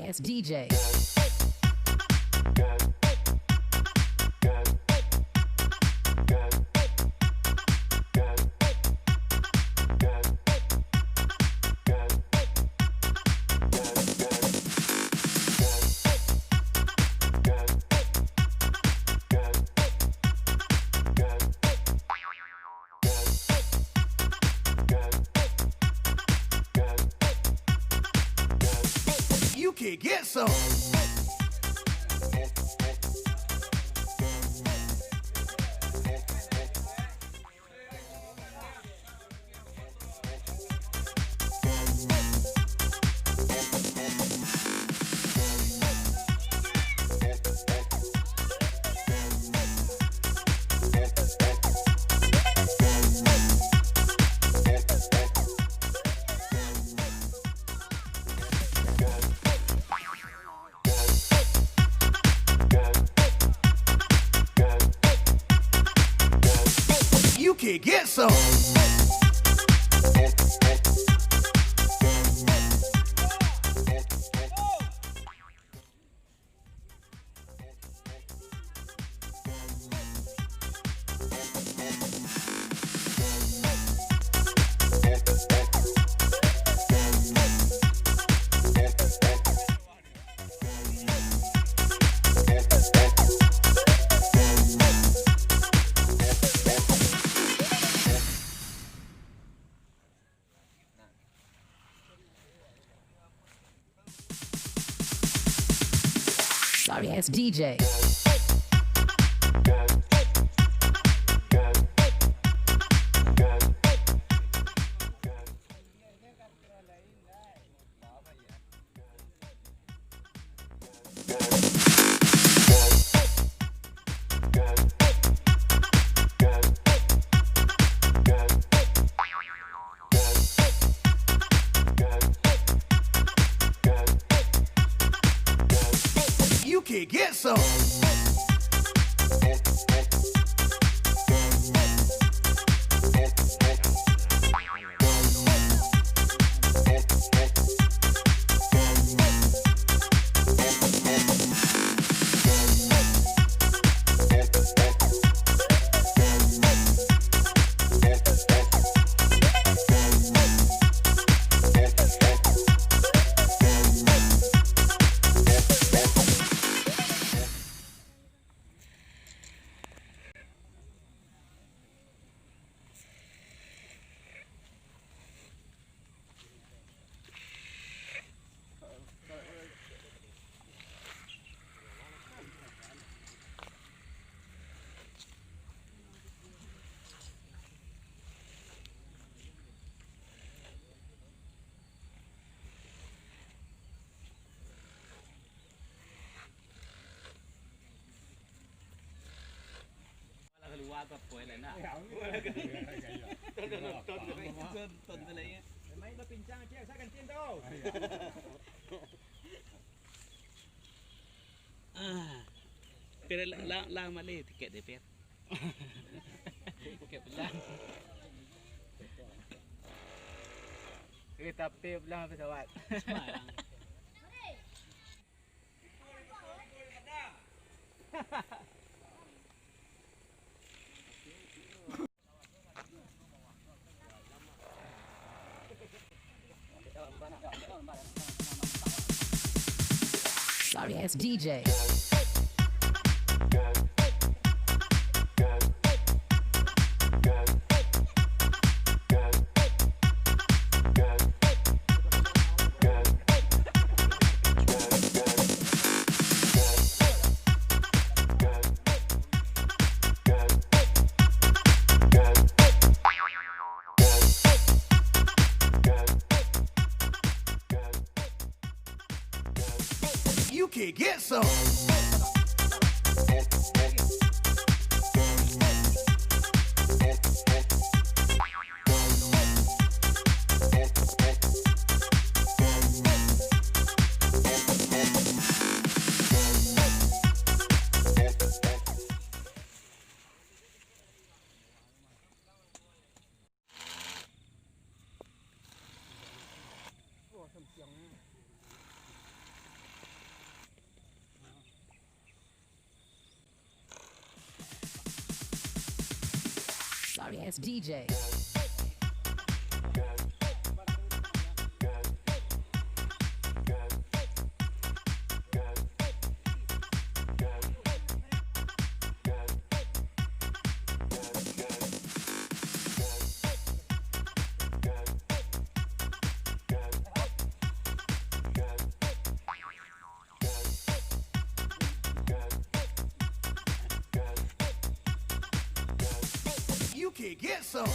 Sorry, it's DJ. You can get some. You can get some. Sorry, it's DJ. You can get some. keluar apa yang nak. Tonton lagi. Main berbincang cik, saya akan cinta. Pero lang mali tiket de per. Tiket belang. Kita pe belang pesawat. Semarang. Sorry, it's DJ. You can get some. Sorry, it's DJ. You can get some.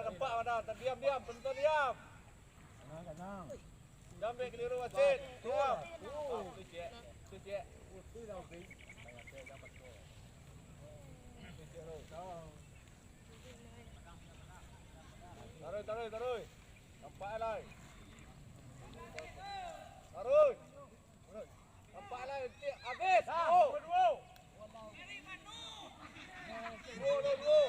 Nampak mana? Diam, penonton diam. Tenang. Jangan ambil keliru wasit. Diam. Tu cek. Taruh. Nampak lai. Taruh. Nampak lai. Habis. Dua. Dua.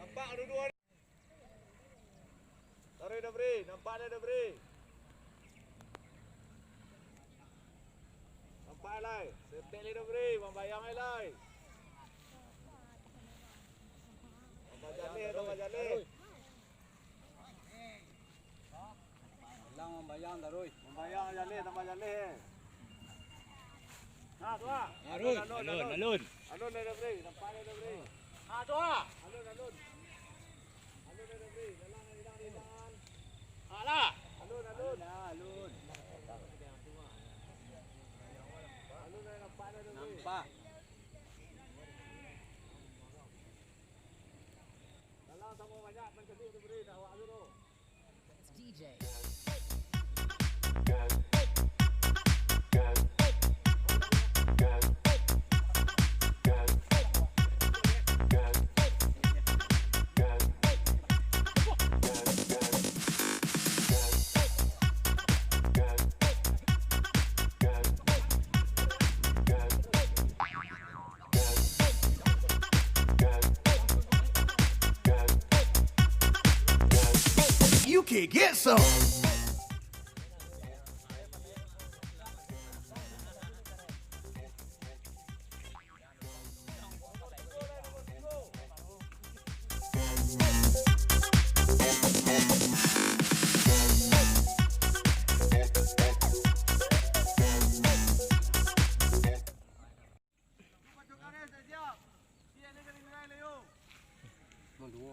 Nampak dua-dua. Taruh dah beri. Nampak dah beri. Nampak lai. Setek dah beri. Membayang lai. Tambah jalih. Lang membayang taruh. Membayang jalih, tambah jalih. Ha, tu ah. Alun. Alun dah beri. Nampak dah beri. Ha, tu ah. Alun. Alun dah beri. Dalam hilang. Ha lah. Alun. Alun dah nampak dah beri. Nampak. Dalam sama banyak menceduk tu beri dah awak dulu. It's DJ. You can get some.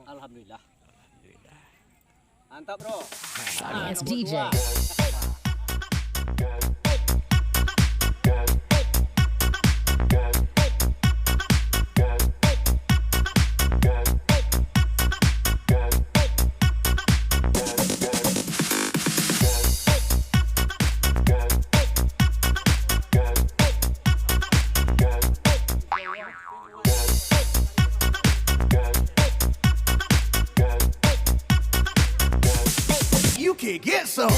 Alhamdulillah. Mantap bro. Sorry, it's DJ. You can get some.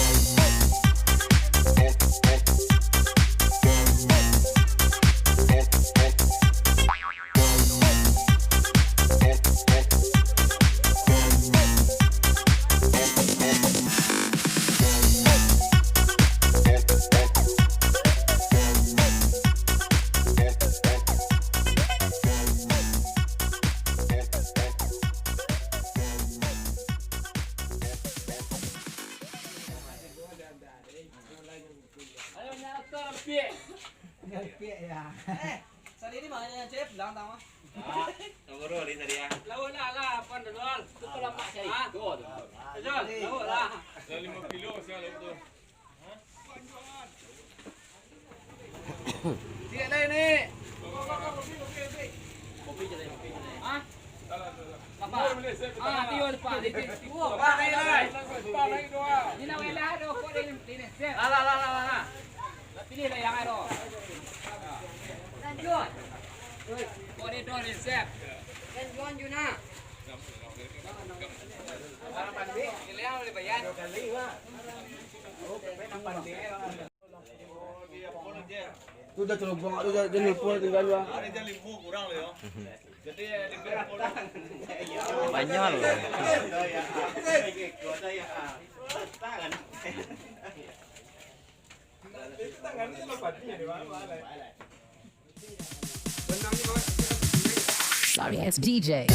Sali ni mana yang chef bilang tahu? Nomor di tadi ya. Lawan lah, apa dol? Itu kalau pak cari. Dol. Lawan lah. 5 kilo saya lalu tu. Tiga dah ni. Kopi jadi. Ah? Apa? Ah, tiwal pak. Tiwal. Pak naik lah. Pak naik doa. Ini nak wala do ko ini. Set. Lah. Pilih lah yang ada. Lanjut. Ko ni do ni set. Lanjut Juna. Para pandi, kailangan ulit ba yan? Tu dah terlalu buang, tu dah nelpon tinggal lah. Ada je 5 kurang le yo. Jadi 5 Banyol. Sorry, it's DJ.